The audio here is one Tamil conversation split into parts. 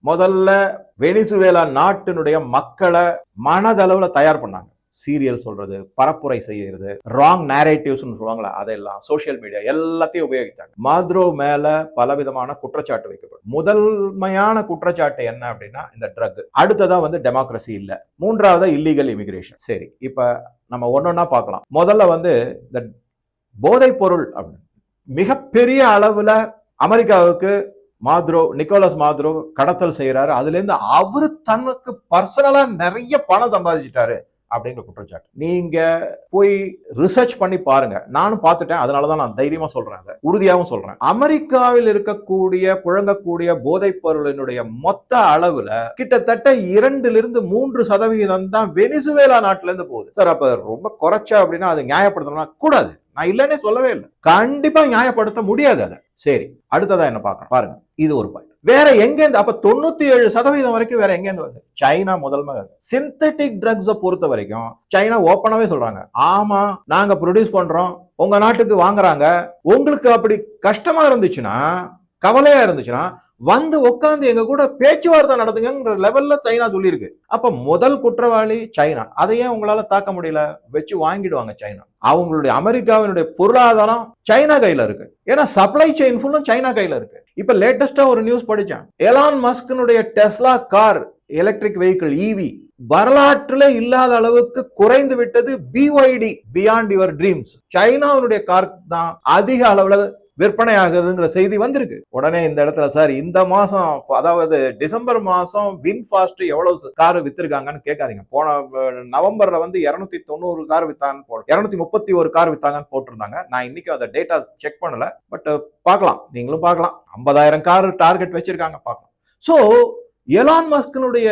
முதல்ல வெனிசுவேலா நாட்டினுடைய மக்களை மனதளவுல தயார் பண்ணாங்க. சீரியல் சொல்றது, பரப்புரை செய்யறது, ராங் நேரேட்டிவ்ஸ் சொல்லுவாங்களா, அதெல்லாம் சோசியல் மீடியா எல்லாத்தையும் உபயோகித்தாங்க. மாத்ரோ மேல பலவிதமான குற்றச்சாட்டு வைக்கப்படும். முதன்மையான குற்றச்சாட்டு என்ன அப்படின்னா இந்த ட்ரக். அடுத்ததா டெமோக்ரஸி இல்ல. மூன்றாவது இல்லீகல் இமிகிரேஷன். சரி, இப்ப நம்ம ஒன்னொன்னா பார்க்கலாம். முதல்ல இந்த போதைப் பொருள் அப்படின்னு மிகப்பெரிய அளவுல அமெரிக்காவுக்கு நிக்கோலஸ் மாத்ரோ கடத்தல் செய்யறாரு. அதுல இருந்து அவரு தனக்கு பர்சனலா நிறைய பணம் சம்பாதிச்சிட்டாரு அப்படிங்கிற குற்றச்சாட்டு. நீங்க போய் ரிசர்ச் பண்ணி பாருங்க. நானும் பார்த்துட்டேன், அதனாலதான் நான் தைரியமா சொல்றேன், உறுதியாகவும் சொல்றேன். அமெரிக்காவில் இருக்கக்கூடிய புழங்கக்கூடிய போதைப் பொருளினுடைய மொத்த அளவுல கிட்டத்தட்ட 2-3% தான் வெனிசுவேலா நாட்டுல இருந்து போகுது. சார், அப்ப ரொம்ப குறைச்சா அப்படின்னா அது நியாயப்படுத்தணும்னா கூடாது. நான் இல்லைன்னே சொல்லவே இல்லை. கண்டிப்பா நியாயப்படுத்த முடியாது அதை. சரி, அடுத்ததா என்ன பார்க்கணும் பாருங்க. இது ஒரு பாயிண்ட். வேற எங்கேருந்து அப்ப 97% வரைக்கும் வேற எங்கேருந்து வருது? சைனா முதல்மை. சிந்தட்டிக் ட்ரக்ஸை பொறுத்த வரைக்கும் சைனா ஓப்பனாவே சொல்றாங்க, ஆமா நாங்க ப்ரொடியூஸ் பண்றோம், உங்க நாட்டுக்கு வாங்குறாங்க. உங்களுக்கு அப்படி கஷ்டமா இருந்துச்சுன்னா, கவலையா இருந்துச்சுன்னா உட்காந்து எங்க கூட பேச்சுவார்த்தை நடத்துங்கிற லெவல்ல சைனா சொல்லியிருக்கு. அப்ப முதல் குற்றவாளி சைனா. அதையே உங்களால தாக்க முடியல, வச்சு வாங்கிடுவாங்க சைனா. அவங்களுடைய அமெரிக்காவினுடைய பொருளாதாரம் சைனா கையில இருக்கு. ஏன்னா சப்ளை செயின் ஃபுல்லும் சைனா கையில இருக்கு. இப்ப லேட்டஸ்டா ஒரு நியூஸ் படிச்சேன். எலான் மஸ்கினுடைய Tesla car, electric vehicle EV வரலாற்றுல இல்லாத அளவுக்கு குறைந்து விட்டது. BYD, பியாண்ட் யுவர் ட்ரீம்ஸ், சைனாவுடைய கார் தான் அதிக அளவுல விற்பனை ஆகுதுங்கிற செய்தி வந்திருக்கு. உடனே இந்த இடத்துல சார், இந்த மாசம் அதாவது டிசம்பர் மாசம் வின்ஃபாஸ்ட் எவ்வளவு கார் வித்திருக்காங்கன்னு கேட்காதீங்க. போன நவம்பர்ல 290 கார் வித்தாங்க, 231 கார் வித்தாங்கன்னு போட்டிருந்தாங்க. நான் இன்னைக்கு அந்த டேட்டா செக் பண்ணல, பட் பார்க்கலாம், நீங்களும் பார்க்கலாம். 50,000 கார் டார்கெட் வச்சிருக்காங்க, பார்க்கலாம். சோ எலான் மஸ்கினுடைய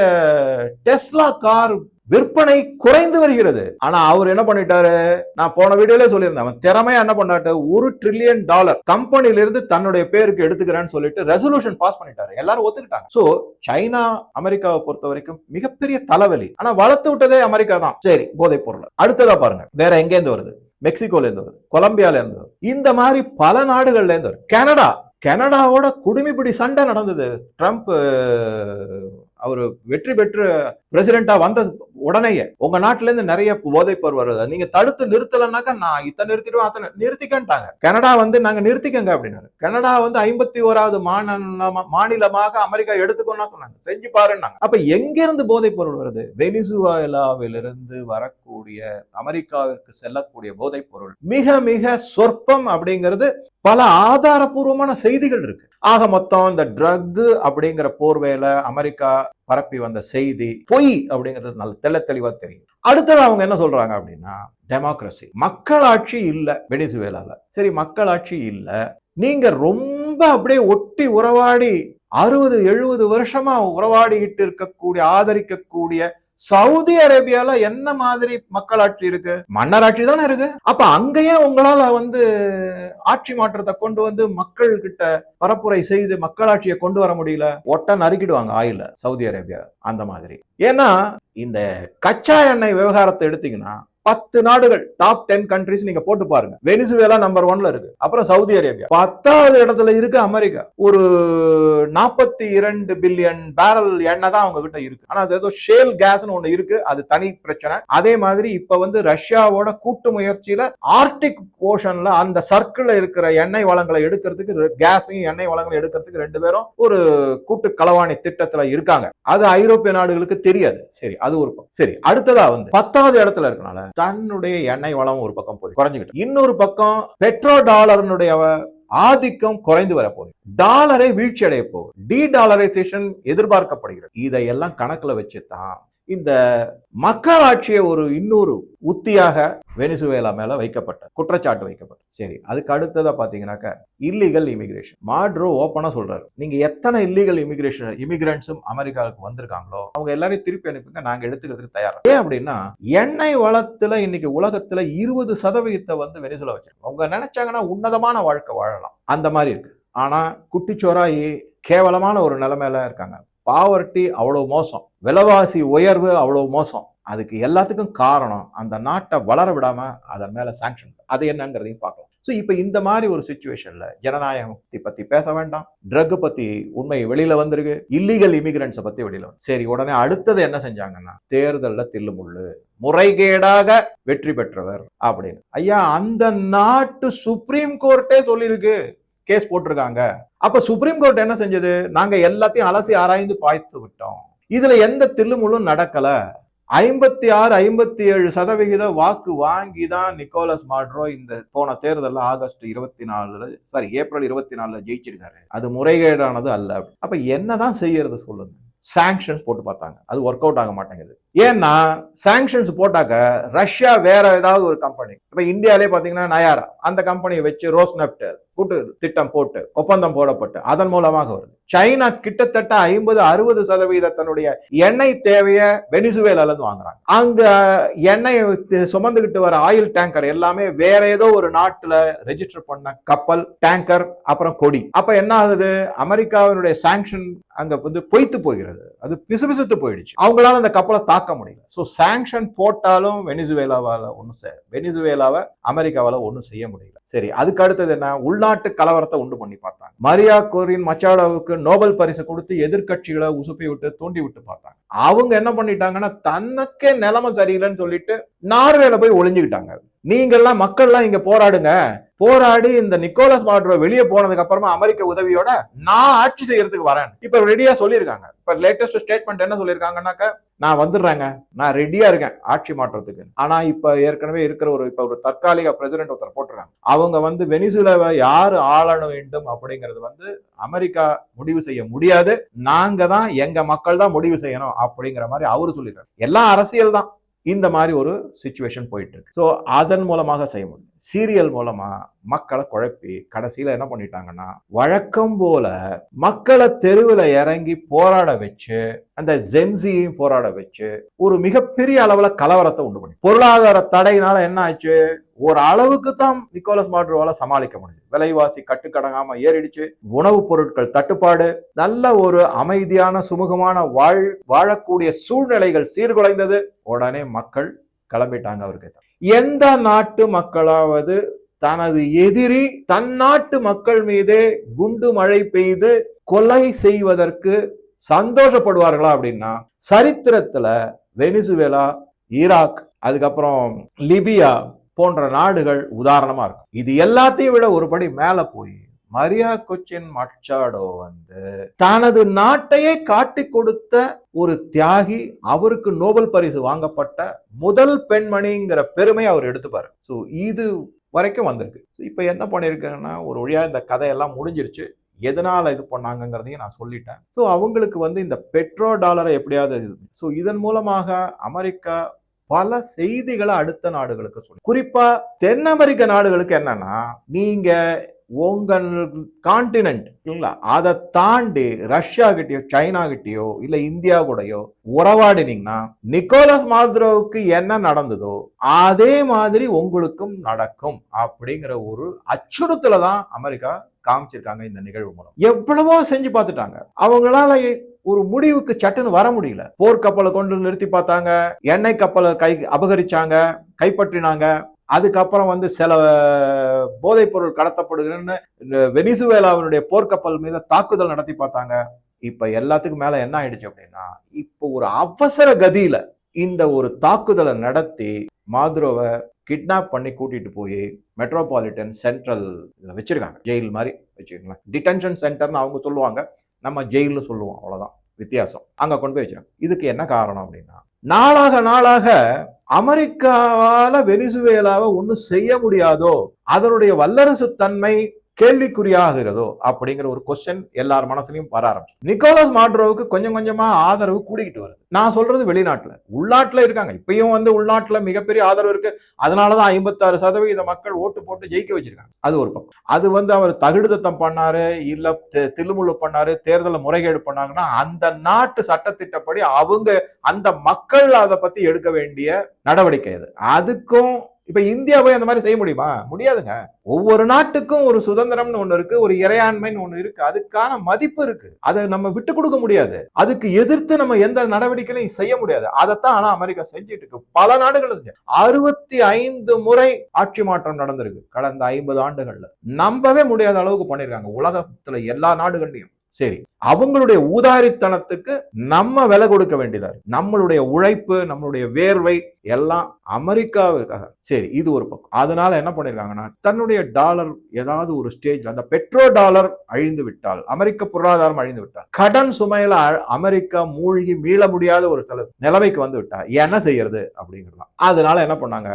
டெஸ்லா கார் விற்பனை குறைந்து வருகிறது. ஆனா அவர் என்ன பண்ணிட்டாரு, நான் போன வீடியோல சொல்லியிருந்தேன், அவன் திறமையா என்ன பண்ணாட்டு $1 trillion கம்பெனில இருந்து தன்னுடைய பேருக்கு எடுத்துக்கிறேன்னு சொல்லிட்டு ரெசல்யூஷன் பாஸ் பண்ணிட்டாரு. எல்லாரும் ஒத்துக்கிட்டாங்க. சோ சைனா அமெரிக்காவை பொறுத்த வரைக்கும் மிகப்பெரிய தலைவலி. ஆனா வளர்த்து விட்டதே அமெரிக்கா தான். சரி, போதைப் பொருள் அடுத்ததா பாருங்க. வேற எங்க இருந்து வருது? மெக்சிகோல இருந்து வருது, கொலம்பியால இருந்து வருது, இந்த மாதிரி பல நாடுகள்ல இருந்து வருது. கனடாவோட குடிமிப்பிடி சண்டை நடந்தது. ட்ரம்ப் அவர் வெற்றி பெற்று பிரசிடென்டா வந்த உடனேயே உங்க நாட்டுல இருந்து நிறைய போதைப் பொருள் வருது, நீங்க தடுத்து நிறுத்தலன்னாக்கா நான் இத்தனை நிறுத்திடுவேன், அத்தனை நிறுத்திக்கன்ட்டாங்க. கனடா நாங்க நிறுத்திக்கங்க அப்படின்னாரு. கனடா 51வது மாநிலமாக அமெரிக்கா எடுத்துக்கோன்னா சொன்னாங்க, செஞ்சு பாருன்னாங்க. அப்ப எங்க இருந்து போதைப் பொருள் வருது? வெனிசுவேலாவிலிருந்து வரக்கூடிய அமெரிக்காவிற்கு செல்லக்கூடிய போதைப் பொருள் மிக மிக சொற்பம் அப்படிங்கிறது பல ஆதாரபூர்வமான செய்திகள் இருக்கு. ஆக மொத்தம் இந்த ட்ரக் அப்படிங்கிற போர்வேல அமெரிக்கா பரப்பி வந்த செய்தி பொய் அப்படிங்கிறது நல்ல தெளிவா தெரியும். அடுத்தது அவங்க என்ன சொல்றாங்க அப்படின்னா, டெமோக்ரஸி, மக்களாட்சி இல்ல வெனிசுவேலால. சரி, மக்களாட்சி இல்ல, நீங்க ரொம்ப அப்படியே ஒட்டி உறவாடி 60-70 வருஷமா உறவாடிக்கிட்டு இருக்கக்கூடிய ஆதரிக்கக்கூடிய சவுதி அரேபியால என்ன மாதிரி மக்களாட்சி இருக்கு? மன்னராட்சி தானே இருக்கு. அப்ப அங்கேயே உங்களால ஆட்சி மாற்றத்தை கொண்டு மக்கள் கிட்ட பரப்புரை செய்து மக்களாட்சியை கொண்டு வர முடியல. ஒட்ட நறுக்கிடுவாங்க ஆயில சவுதி அரேபியா அந்த மாதிரி. ஏன்னா இந்த கச்சா எண்ணெய் விவகாரத்தை எடுத்தீங்கன்னா 10 நாடுகள், டாப் 10 கண்ட்ரிஸ் நீங்க போட்டு பாருங்க. வெனிசுவேலா நம்பர் 1ல இருக்கு, அப்புறம் சவுதி அரேபியா 10வது இடத்துல இருக்கு, அமெரிக்கா ஒரு 42 பில்லியன் பேரல் எண்ணெய் தான் அவங்க கிட்ட இருக்கு. ஆனா அது ஏதோ ஷேல் கேஸ்னு ஒண்ணு இருக்கு, அது தனி பிரச்சனை. அதே மாதிரி இப்ப ரஷ்யாவோட கூட்டு முயற்சியில ஆர்டிக் ஓஷன்ல அந்த சர்க்கிள்ல இருக்கிற எண்ணெய் வளங்களை எடுக்கிறதுக்கு, கேஸையும் எண்ணெய் வளங்களை எடுக்கிறதுக்கு 2 பேரும் ஒரு கூட்டு களவாணி திட்டத்துல இருக்காங்க. அது ஐரோப்பிய நாடுகளுக்கு தெரியாது. சரி, அது ஒரு பக்கம். சரி, அடுத்ததா 10வது இடத்துல இருக்கனால தன்னுடைய எண்ணெய் வளம் ஒரு பக்கம் போய் குறைஞ்சுக்கிட்டு, இன்னொரு பக்கம் பெட்ரோ டாலர்னுடைய ஆதிக்கம் குறைந்து வரப்போகுது, டாலரை வீழ்ச்சி அடைய போகுது, டி-டாலரைசேஷன் எதிர்பார்க்கப்படுகிறது. இதையெல்லாம் கணக்குல வச்சுதான் இந்த மக்களாட்சியை இன்னொரு உத்தியாக வெனிசுவேலா மேல குற்றச்சாட்டு வைக்கப்பட்ட. சரி, அதுக்கு அடுத்ததா பாத்தீங்கன்னாக்க இல்லீகல் இமிகிரேஷன். மாட்ரோ ஓப்பனா சொல்றாரு, நீங்க எத்தனை இல்லீகல் இமிகிரண்ட்ஸும் அமெரிக்காவுக்கு வந்திருக்காங்களோ அவங்க எல்லாரையும் திருப்பி அனுப்புங்க, நாங்க எடுத்துக்கிறதுக்கு தயாரா. ஏன் அப்படின்னா, எண்ணெய் வளத்துல இன்னைக்கு உலகத்துல 20% வெனிசுவேலா வச்சிருக்காங்க. அவங்க நினைச்சாங்கன்னா உன்னதமான வாழ்க்கை வாழலாம், அந்த மாதிரி இருக்கு. ஆனா குட்டிச்சோராயி கேவலமான ஒரு நிலைமையில இருக்காங்க. பாவர்ட்டி அவ்வளவு மோசம், விலைவாசி உயர்வு அவ்வளவு மோசம். அதுக்கு எல்லாத்துக்கும் காரணம் அந்த நாட்டை வளர விடாம அதன் மேல சாங்ஷன். அது என்னங்கிறதையும் பார்க்கலாம். ஸோ இப்போ இந்த மாதிரி ஒரு சுச்சுவேஷன்ல ஜனநாயகம் பத்தி பேச வேண்டாம், ட்ரக் பத்தி உண்மை வெளியில வந்திருக்கு, இல்லீகல் இமிகிரண்ட்ஸை பத்தி வெளியில வந்து சரி, உடனே அடுத்தது என்ன செஞ்சாங்கன்னா தேர்தல்ல தில்லுமுள்ளு, முறைகேடாக வெற்றி பெற்றவர் அப்படின்னு. ஐயா, அந்த நாட்டு சுப்ரீம் கோர்ட்டே சொல்லியிருக்கு, கேஸ் போட்டிருக்காங்க. அப்ப சுப்ரீம் கோர்ட் என்ன செஞ்சது? நாங்க எல்லாத்தையும் அலசி ஆராய்ந்து பாய்த்து விட்டோம், இதுல எந்த தில்லுமுள்ளும் நடக்கல. 56-57% வாக்கு வாங்கி தான் நிக்கோலஸ் மாடுரோ இந்த போன தேர்தலில் ஏப்ரல் 24 ஜெயிச்சிருக்காரு. அது முறைகேடானது அல்ல. அப்ப என்னதான் செய்யறது சொல்லுங்க? சாங்ஷன்ஸ் போட்டு பார்த்தாங்க, அது ஒர்க் அவுட் ஆக மாட்டேங்குது. ஏன்னா சாங்ஷன்ஸ் போட்டாக்க ரஷ்யா வேற ஏதாவது ஒரு கம்பெனி, இப்ப இந்தியாலே பாத்தீங்கன்னா நயாரா, அந்த கம்பெனியை வச்சு ரோஸ்நெப்ட் கூட்டு திட்டம் போட்டு ஒப்பந்தம் போடப்பட்டு அதன் மூலமாக வருது. சைனா கிட்டத்தட்ட 50-60% தன்னுடைய எண்ணெய் தேவையை வெனிசுவேலால இருந்து வாங்குறாங்க. அங்க எண்ணெய் சுமந்துகிட்டு வர ஆயில் டேங்கர் எல்லாமே வேற ஏதோ ஒரு நாட்டுல ரெஜிஸ்டர் பண்ண கப்பல், டேங்கர், அப்புறம் கொடி. அப்ப என்ன ஆகுது? அமெரிக்காவினுடைய சாங்ஷன் அங்க வந்து பொய்த்து போகிறது, அது பிசுபிசுத்து போயிடுச்சு. அவங்களால அந்த கப்பலை தாக்க முடியல. சோ சாங்ஷன் போட்டாலும் வெனிசுவேலாவால வெனிசுவேலாவை அமெரிக்காவால ஒன்னும் செய்ய முடியல. சரி, அதுக்கு அடுத்தது என்ன? உள்நாட்டு கலவரத்தை உண்டு பண்ணி பார்த்தாங்க. மரியா கோரின் மச்சாடோவுக்கு நோபல் பரிசு கொடுத்து எதிர்கட்சிகளை உசுப்பி விட்டு தூண்டி விட்டு பார்த்தாங்க. அவங்க என்ன பண்ணிட்டாங்கன்னா, தனக்கே நிலைமை சரியில்லைன்னு சொல்லிட்டு நார்வேல போய் ஒளிஞ்சுக்கிட்டாங்க. நீங்கெல்லாம் மக்கள்லாம் இங்க போராடுங்க, போராடி இந்த நிக்கோலஸ் மாடுரோ வெளியே போனதுக்கு அப்புறமா அமெரிக்க உதவியோட நான் ஆட்சி செய்யறதுக்கு வரேன் இப்ப ரெடியா சொல்லியிருக்காங்க. இப்ப லேட்டஸ்ட் ஸ்டேட்மெண்ட் என்ன சொல்லியிருக்காங்கன்னாக்க, நான் வந்துடுறேங்க, நான் ரெடியா இருக்கேன் ஆட்சி மாற்றத்துக்கு. ஆனா இப்ப ஏற்கனவே இருக்கிற ஒரு தற்காலிக பிரசிடென்ட் ஒருத்தர் போட்டிருக்காங்க. அவங்க வந்து வெனிசுலாவை யாரு ஆள வேண்டும் அப்படிங்கிறது அமெரிக்கா முடிவு செய்ய முடியாது, நாங்க தான், எங்க மக்கள் தான் முடிவு செய்யணும் அப்படிங்கிற மாதிரி அவரு சொல்லியிருக்காரு. எல்லாம் அரசியல் தான். இந்த மாதிரி ஒரு சிச்சுவேஷன் போயிட்டு இருக்கு. ஸோ அதன் மூலமாக செய்ய முடியும். சீரியல் மூலமா மக்களை குழப்பி கடைசியில என்ன பண்ணிட்டாங்கன்னா, வழக்கம் போல மக்களை தெருவில் இறங்கி போராட வச்சு, அந்த ஜென்சியையும் போராட வச்சு ஒரு மிகப்பெரிய அளவுல கலவரத்தை உண்டு பண்ணி, பொருளாதார தடையினால என்ன ஆச்சு, ஒரு அளவுக்கு தான் நிக்கோலஸ் மாடுரோவால சமாளிக்க முடியும். விலைவாசி கட்டுக்கடங்காம ஏறிடுச்சு, உணவுப் பொருட்கள் தட்டுப்பாடு, நல்ல ஒரு அமைதியான சுமூகமான வாழக்கூடிய சூழ்நிலைகள் சீர்குலைந்தது. உடனே மக்கள் கிளம்பிட்டாங்க அவருக்கு. எந்த நாட்டு மக்களாவது தனது எதிரி தன் நாட்டு மக்கள் மீதே குண்டு மழை பெய்து கொலை செய்வதற்கு சந்தோஷப்படுவார்களா அப்படின்னா, சரித்திரத்துல வெனிசுவேலா, ஈராக், அதுக்கப்புறம் லிபியா போன்ற நாடுகள் உதாரணமா இருக்கும். இது எல்லாத்தையும் விட ஒருபடி மேல போய் மரியா கொச்சின் மச்சாடோ தனது நாட்டையே காட்டி கொடுத்த ஒரு தியாகி, அவருக்கு நோபல் பரிசு வாங்கப்பட்ட முதல் பெண்மணிங்கிற பெருமை அவர் எடுத்துப்பாரு. ஸோ இது வரைக்கும் வந்திருக்கு. இப்ப என்ன பண்ணிருக்கேன்னா, ஒரு வழியா இந்த கதையெல்லாம் முடிஞ்சிருச்சு. எதனால இது பண்ணாங்கிறதையும் நான் சொல்லிட்டேன். ஸோ அவங்களுக்கு இந்த பெட்ரோ டாலரை எப்படியாவது, ஸோ இதன் மூலமாக அமெரிக்கா பல செய்திகளை அடுத்த நாடுகளுக்கு சொல்லி, குறிப்பா தென் அமெரிக்க நாடுகளுக்கு என்னன்னா, நீங்க உங்கள் கான்டினென்ட் இல்லைங்களா, அதை தாண்டி ரஷ்யா கிட்டயோ சைனா கிட்டயோ இல்ல இந்தியா கூடயோ உறவாடினீங்கன்னா, நிக்கோலஸ் மாடுரோவுக்கு என்ன நடந்ததோ அதே மாதிரி உங்களுக்கும் நடக்கும் அப்படிங்கிற ஒரு அச்சுறுத்தல தான் அமெரிக்கா காமிச்சிருக்காங்க இந்த நிகழ்வு மூலம். எவ்வளவோ செஞ்சு பார்த்துட்டாங்க, அவங்களால ஒரு முடிவுக்கு சட்டுன்னு வர முடியல. போர்க்கப்பலை கொண்டு நிறுத்தி பார்த்தாங்க, எண்ணெய் கப்பலை அபகரிச்சாங்க, கைப்பற்றினாங்க. அதுக்கப்புறம் சில போதைப் பொருள் கடத்தப்படுகிறன்னு வெனிசுவேலாவினுடைய போர்க்கப்பல் மீது தாக்குதல் நடத்தி பார்த்தாங்க. இப்ப எல்லாத்துக்கும் மேல என்ன ஆயிடுச்சு அப்படின்னா, இப்போ ஒரு அவசர கதியில இந்த ஒரு தாக்குதலை நடத்தி மாதுரோவை கிட்னாப் பண்ணி கூட்டிட்டு போய் மெட்ரோபாலிட்டன் சென்ட்ரல் வச்சிருக்காங்க, ஜெயில் மாதிரி வச்சுக்கோங்களேன். டிடென்ஷன் சென்டர்னு அவங்க சொல்லுவாங்க, நம்ம ஜெயில்னு சொல்லுவோம், அவ்வளவுதான் வித்தியாசம். அங்க கொண்டு போய் வச்சிருக்காங்க. இதுக்கு என்ன காரணம் அப்படின்னா, நாளாக அமெரிக்காவால வெனிசுவேலாவை ஒன்னும் செய்ய முடியாதோ, அதனுடைய வல்லரசு தன்மை கேள்விக்குறியாகிறதோ அப்படிங்கிற ஒரு கொஸ்டின் எல்லார் மனசுலயும் வர ஆரம்பிச்சு. நிக்கோலஸ் மாடுரோவுக்கு கொஞ்சம் கொஞ்சமா ஆதரவு கூடிக்கிட்டு வருது. நான் சொல்றது வெளிநாட்டுல, உள்நாட்டுல இருக்காங்க இப்பயும் உள்நாட்டுல மிகப்பெரிய ஆதரவு இருக்கு. அதனாலதான் 56% மக்கள் ஓட்டு போட்டு ஜெயிக்க வச்சிருக்காங்க. அது ஒரு பக்கம். அது அவர் தகுடுத்தம் பண்ணாரு, இல்ல தில்லுமுள்ளு பண்ணாரு, தேர்தல முறைகேடு பண்ணாங்கன்னா அந்த நாட்டு சட்டத்திட்டப்படி அவங்க அந்த மக்கள் அதை பத்தி எடுக்க வேண்டிய நடவடிக்கை அது. அதுக்கும் இப்ப இந்தியா போய் அந்த மாதிரி செய்ய முடியுமா? முடியாதுங்க. ஒவ்வொரு நாட்டுக்கும் ஒரு சுதந்திரம்னு ஒண்ணு இருக்கு, ஒரு இறையாண்மைன்னு ஒண்ணு இருக்கு, அதுக்கான மதிப்பு இருக்கு. அதை நம்ம விட்டு கொடுக்க முடியாது. அதுக்கு எதிர்த்து நம்ம எந்த நடவடிக்கையும் செய்ய முடியாது. அதைத்தான் ஆனா அமெரிக்கா செஞ்சுட்டு இருக்கு. பல நாடுகள் 65 முறை ஆட்சி மாற்றம் நடந்திருக்கு கடந்த 50 ஆண்டுகள்ல. நம்பவே முடியாத அளவுக்கு பண்ணிருக்காங்க உலகத்துல எல்லா நாடுகள்லயும். சரி, அவங்களுடைய ஊதாரித்தனத்துக்கு நம்ம விலை கொடுக்க வேண்டியதா இருக்கு. நம்மளுடைய உழைப்பு, நம்மளுடைய வேர்வை எல்லாம் அமெரிக்காவுக்காக. சரி, இது ஒரு பக்கம். அதனால என்ன பண்ணிருக்காங்கன்னா, தன்னுடைய டாலர் ஏதாவது ஒரு ஸ்டேஜ்ல அந்த பெட்ரோ டாலர் அழிந்து விட்டால், அமெரிக்க பொருளாதாரம் அழிந்து விட்டால், கடன் சுமையில அமெரிக்கா மூழ்கி மீள முடியாத ஒரு நிலைமைக்கு வந்து விட்டா என்ன செய்யறது அப்படிங்கிறலாம். அதனால என்ன பண்ணாங்க,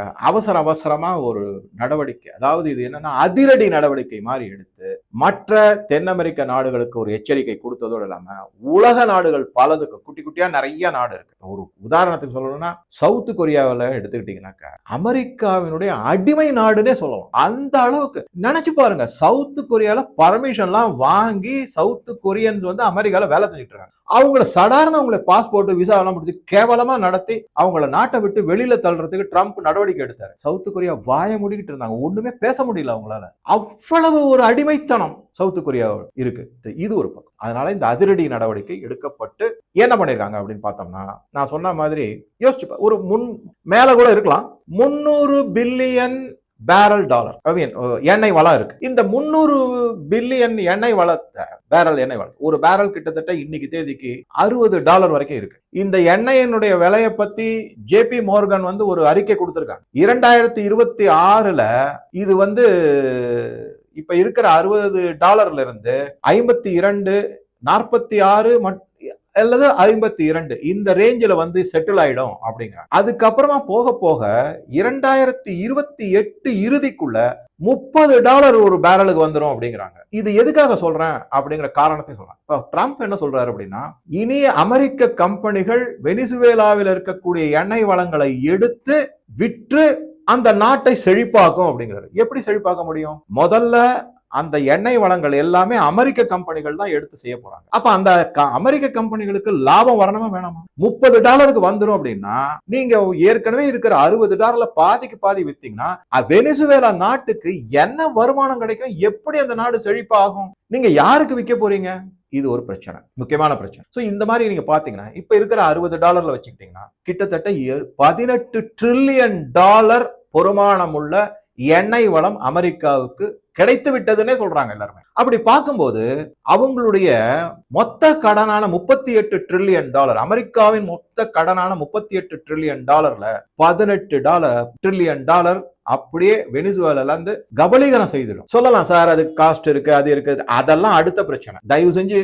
அவசரமா ஒரு நடவடிக்கை, அதாவது இது என்னன்னா அதிரடி நடவடிக்கை மாதிரி எடுத்து மற்ற தென் அமெரிக்க நாடுகளுக்கு ஒரு எச்சரிக்கை கொடுத்ததோடு இல்லாம உலக நாடுகள் பலதுக்கு, குட்டி குட்டியா நிறைய நாடு இருக்கு. ஒரு உதாரணத்துக்கு சொல்லணும்னா சவுத் கொரியாவில் எடுத்துக்கிட்டீங்கன்னாக்கா அமெரிக்காவினுடைய அடிமை நாடுன்னே சொல்லலாம். அந்த அளவுக்கு நினைச்சு பாருங்க, சவுத் கொரியால பர்மிஷன்லாம் வாங்கி சவுத் கொரியன்ஸ் வந்து அமெரிக்கால வேலை செஞ்சுட்டு இருக்காங்க. அவங்கள சடாரண அவங்களை பாஸ்போர்ட் விசா எல்லாம் முடிச்சு கேவலமா நடத்தி அவங்கள நாட்டை விட்டு வெளியில தள்ளுறதுக்கு ட்ரம்ப் நடவடிக்கை எடுத்தாரு. சவுத் கொரியா வாய மூடிக்கிட்டு இருந்தாங்க, ஒண்ணுமே பேச முடியல அவங்களால. அவ்வளவு ஒரு அடிமைத்தனம் சவுத் கொரியா இருக்கு. இது ஒரு பக்கம். அதனால இந்த அதிரடி நடவடிக்கை எடுக்கப்பட்டு என்ன பண்ணிருக்காங்க அப்படின்னு பார்த்தோம்னா, நான் சொன்ன மாதிரி யோசிச்சு ஒரு மேல கூட இருக்கலாம், 300 பில்லியன் பேரல் டாலர் எண்ணெய் வளம் இருக்கு. இந்த 300 பில்லியன் எண்ணெய் வளத்தை பேரல் எண்ணெய் வளம் ஒரு பேரல் கிட்டத்தட்ட இன்னைக்கு தேதிக்கு $60 வரைக்கும் இருக்கு. இந்த எண்ணெயினுடைய விலையை பத்தி ஜேபி மோர்கன் வந்து ஒரு அறிக்கை கொடுத்திருக்காங்க. 2026ல இது வந்து இப்ப இருக்கிற $60 இருந்து 52, 46 அல்லது 52 இந்த ரேஞ்சில வந்து செட்டில் ஆயிடும் அப்படிங்க. அதுக்கப்புறமா போக போக 2028 இறுதிக்குள்ள $30 ஒரு பேரலுக்கு வந்துடும் அப்படிங்கிறாங்க. இது எதுக்காக சொல்றேன் அப்படிங்கிற காரணத்தை சொல்றேன். இப்ப ட்ரம்ப் என்ன சொல்றாரு அப்படின்னா, இனி அமெரிக்க கம்பெனிகள் வெனிசுவேலாவில் இருக்கக்கூடிய எண்ணெய் வளங்களை எடுத்து விற்று அந்த நாட்டை செழிப்பாக்கும் அப்படிங்கிறாரு. எப்படி செழிப்பாக்க முடியும்? முதல்ல அந்த எண்ணெய் வளங்கள் எல்லாமே அமெரிக்க கம்பெனிகள் தான் எடுத்து செய்ய போறாங்க. அப்ப அந்த அமெரிக்க கம்பெனிகளுக்கு லாபம் வரணுமா வேணாமா? $30 வந்துடும் அப்படின்னா நீங்க ஏற்கனவே இருக்கிற $60 பாதிக்கு பாதி வித்தீங்கன்னா வெனிசுவேலா நாட்டுக்கு என்ன வருமானம் கிடைக்கும்? எப்படி அந்த நாடு செழிப்பாகும்? நீங்க யாருக்கு விற்க போறீங்க? இது ஒரு பிரச்சனை, முக்கியமான பிரச்சனை. சோ இந்த மாதிரி நீங்க பாத்தீங்கன்னா இப்ப இருக்கிற $60 வச்சுக்கிட்டீங்கன்னா கிட்டத்தட்ட $18 டிரில்லியன் பொறுமானம் உள்ள எண்ணெய் வளம் அமெரிக்காவுக்கு கிடைத்து விட்டதுன்னே சொல்றாங்க எல்லாருமே. அப்படி பார்க்கும்போது அவங்களுடைய மொத்த கடனான $38 டிரில்லியன், அமெரிக்காவின் மொத்த கடனான $38 டிரில்லியன் $18 டிரில்லியன் அப்படியே வெனிசுவேலால இருந்து கபலீகரம் செய்திடும். சொல்லலாம் சார் அது காஸ்ட் இருக்கு, அது இருக்கு, அதெல்லாம் அடுத்த பிரச்சனை. தயவு செஞ்சு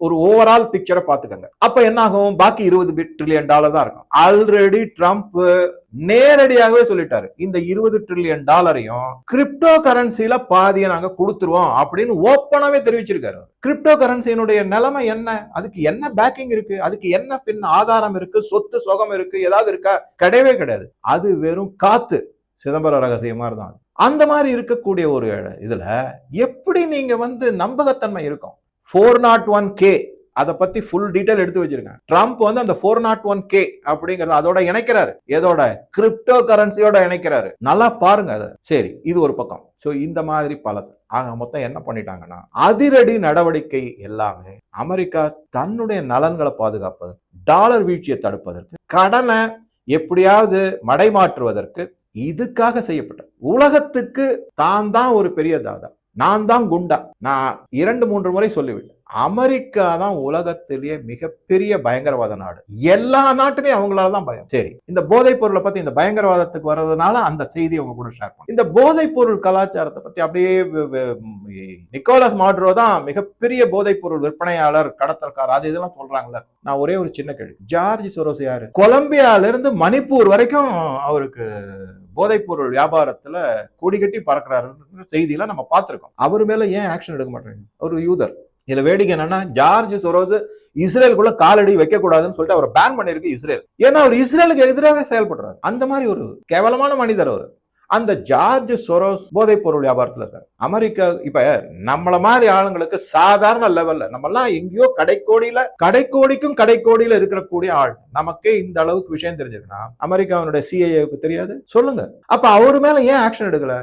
ஒரு ஓவரால் பிக்சரை பாத்துக்கங்க. அப்ப என்ன ஆகும்? பாக்கி $20 டிரில்லியன் தான் இருக்கும். ஆல்ரெடி ட்ரம்ப் நேரடியாகவே சொல்லிட்டாரு, இந்த $20 டிரில்லியன் கிரிப்டோ கரன்சில பாதியை நாங்க கொடுத்துருவோம் அப்படின்னு ஓப்பனாவே தெரிவிச்சிருக்காரு. கிரிப்டோ கரன்சியினுடைய நிலைமை என்ன? அதுக்கு என்ன பேக்கிங் இருக்கு? அதுக்கு என்ன பின் ஆதாரம் இருக்கு? சொத்து சுகம் இருக்கு? ஏதாவது இருக்கா? கிடையவே கிடையாது. அது வெறும் காத்து, சிதம்பரம் ரகசியமா இருந்தாங்க. அந்த மாதிரி இருக்கக்கூடிய ஒரு இதுல எப்படி நீங்க வந்து நம்பகத்தன்மை இருக்கும்? 401k அதை பத்தி ஃபுல் டீடைல் எடுத்து வச்சிருங்க. ட்ரம்ப் வந்து அந்த 401k அப்படிங்கறத அதோட இணைக்கிறாரு. ஏதோட? கிரிப்டோ கரன்சியோட இணைக்கிறாரு. நல்லா பாருங்க அதை. சரி, இது ஒரு பக்கம். சோ இந்த மாதிரி பலது. ஆக மொத்தம் என்ன பண்ணிட்டாங்கன்னா, அதிரடி நடவடிக்கை எல்லாமே அமெரிக்கா தன்னுடைய நலன்களை பாதுகாப்பது, டாலர் வீழ்ச்சியை தடுப்பதற்கு, கடனை எப்படியாவது மடைமாற்றுவதற்கு இதுக்காக செய்யப்பட்ட. உலகத்துக்கு தான் ஒரு பெரிய தாதா, நான் தான் குண்டா. நான் 2-3 முறை சொல்லிவிட்டேன், அமெரிக்கா தான் உலகத்திலேயே மிகப்பெரிய பயங்கரவாத நாடு. எல்லா நாட்டுலயும் அவங்களாலதான் பயம். சரி, இந்த போதைப் பொருளை பத்தி, இந்த பயங்கரவாதத்துக்கு வர்றதுனால அந்த செய்தி அவங்க கூட ஷேர் பண்ண. இந்த போதைப் பொருள் கலாச்சாரத்தை பத்தி அப்படியே நிக்கோலஸ் மாட்ரோ தான் மிகப்பெரிய போதைப் பொருள் விற்பனையாளர், கடத்தல்கார், அது இதெல்லாம் சொல்றாங்கல்ல. நான் ஒரே ஒரு சின்ன கேள்வி, ஜார்ஜ் சொரோஸ் யாரு? கொலம்பியால இருந்து மணிப்பூர் வரைக்கும் அவருக்கு போதைப் பொருள் வியாபாரத்துல கொடி கட்டி பறக்கிறாரு செய்தியெல்லாம் நம்ம பார்த்திருக்கோம். அவர் மேல ஏன் ஆக்ஷன் எடுக்க மாட்டாங்க? ஒரு யூதர். இதுல வேடிக்கை என்னன்னா, ஜார்ஜ் சொரோஸ் இஸ்ரேலுக்குள்ள காலடி வைக்க கூடாதுன்னு சொல்லிட்டு அவர் பேன் பண்ணிருக்கு இஸ்ரேல். ஏன்னா அவர் இஸ்ரேலுக்கு எதிராகவே செயல்படுறாரு. அந்த மாதிரி ஒரு கேவலமான மனிதர் அவர். அந்த ஜார்ஜ் சொரோஸ் போதைப் பொருள் வியாபாரத்துல இருக்காரு. அமெரிக்கா இப்ப நம்மள மாதிரி ஆளுங்களுக்கு சாதாரண லெவல்ல நம்ம எல்லாம் எங்கேயோ கடைக்கோடிக்கும் கடைக்கோடியில இருக்கக்கூடிய ஆள் நமக்கே இந்த அளவுக்கு விஷயம் தெரிஞ்சிருக்குன்னா அமெரிக்காவுடைய சிஐஏவுக்கு தெரியாது சொல்லுங்க. அப்ப அவர் மேல ஏன் ஆக்ஷன் எடுக்கல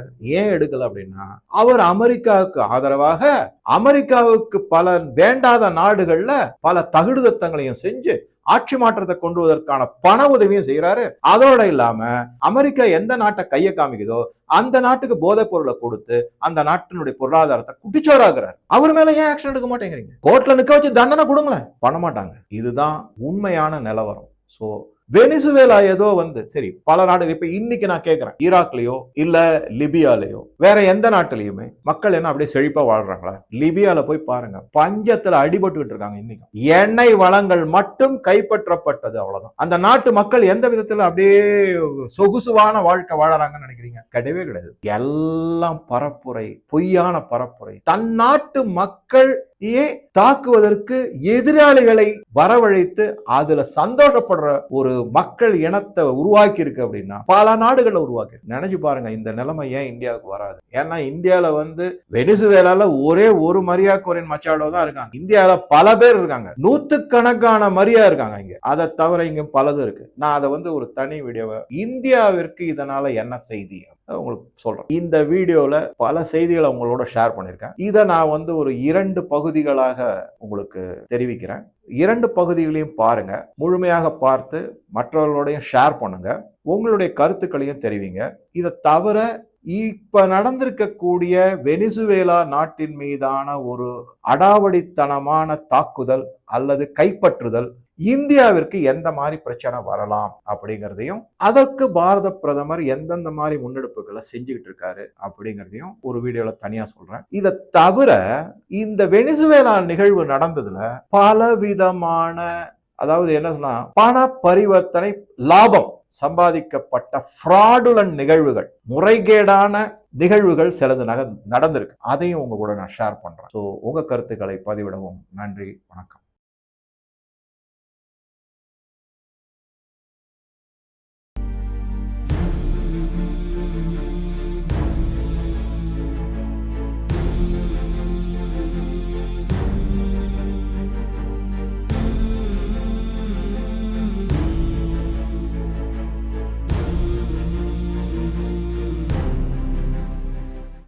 அப்படின்னா அவர் அமெரிக்காவுக்கு ஆதரவாக அமெரிக்காவுக்கு பல வேண்டாத நாடுகள்ல பல தகுடுதத்தங்களையும் செஞ்சு ஆட்சி மாற்றத்தை கொண்டு வருவதற்கான பண உதவியும் செய்யறாரு. அதோட இல்லாம அமெரிக்கா எந்த நாட்டை கைய காமிக்குதோ அந்த நாட்டுக்கு போதைப் பொருளை கொடுத்து அந்த நாட்டினுடைய பொருளாதாரத்தை குட்டிச்சோராகிறார். அவர் மேல ஏன் ஆக்ஷன் எடுக்க மாட்டேங்கிறீங்க? கோர்ட்ல நிக்க வச்சு தண்டனை கொடுங்களேன். பண்ண மாட்டாங்க. இதுதான் உண்மையான நிலவரம். சோ வெனிசுவேலா ஏதோ சரி பல நாடுகள் இப்ப இன்னைக்கு நான் கேட்கிறேன், ஈராக்லயோ இல்ல லிபியாலயோ வேற எந்த நாட்டிலையுமே மக்கள் என்ன அப்படியே செழிப்பா வாழ்றாங்களா? லிபியால போய் பாருங்க, பஞ்சத்துல அடிபட்டு இருக்காங்க. இன்னைக்கு எண்ணெய் வளங்கள் மட்டும் கைப்பற்றப்பட்டது, அவ்வளவுதான். அந்த நாட்டு மக்கள் எந்த விதத்துல அப்படியே சொகுசுவான வாழ்க்கை வாழறாங்கன்னு நினைக்கிறீங்க? கிடையவே கிடையாது. எல்லாம் பரப்புரை, பொய்யான பரப்புரை. தன் நாட்டு மக்கள் தாக்குவதற்கு எதிராளிகளை வரவழைத்து அதுல சந்தோஷப்படுற ஒரு மக்கள் இனத்தை உருவாக்கி இருக்கு அப்படின்னா பல நாடுகளை உருவாக்கி. நினைச்சு பாருங்க, இந்த நிலைமை ஏன் இந்தியாவுக்கு வராது? ஏன்னா இந்தியாவில வெனிசுவேலால ஒரே ஒரு மரியா கொரியன் மச்சாடோ தான் இருக்காங்க. இந்தியாவில பல பேர் இருக்காங்க, நூத்துக்கணக்கான மரியா இருக்காங்க இங்க. அதை தவிர இங்க பலது இருக்கு. நான் அதை ஒரு தனி வீடியோவை இந்தியாவிற்கு இதனால என்ன செய்தி உங்களுக்கு சொல்றேன். இந்த வீடியோல பல செய்திகளை உங்களோட ஷேர் பண்ணிருக்கேன். இதை நான் ஒரு 2 பகுதிகளாக உங்களுக்கு தெரிவிக்கிறேன். 2 பகுதிகளையும் பாருங்க, முழுமையாக பார்த்து மற்றவர்களோடையும் ஷேர் பண்ணுங்க, உங்களுடைய கருத்துக்களையும் தெரிவிங்க. இதை தவிர இப்ப நடந்திருக்கக்கூடிய வெனிசுவேலா நாட்டின் மீதான ஒரு அடாவடித்தனமான தாக்குதல் அல்லது கைப்பற்றுதல் இந்தியாவிற்கு எந்த மாதிரி பிரச்சனை வரலாம் அப்படிங்கிறதையும், அதற்கு பாரத பிரதமர் எந்தெந்த மாதிரி முன்னெடுப்புகளை செஞ்சுக்கிட்டு இருக்காரு அப்படிங்கிறதையும் ஒரு வீடியோல தனியா சொல்றேன். இதை தவிர இந்த வெனிசுவேலா நிகழ்வு நடந்ததுல பலவிதமான, அதாவது என்ன சொன்னா, பண பரிவர்த்தனை லாபம் சம்பாதிக்கப்பட்ட ஃப்ராடுலன்ட் நிகழ்வுகள், முறைகேடான நிகழ்வுகள் சிலது நடந்திருக்கு. அதையும் உங்க கூட நான் ஷேர் பண்றேன். ஸோ உங்க கருத்துக்களை பதிவிடவும் நன்றி, வணக்கம்.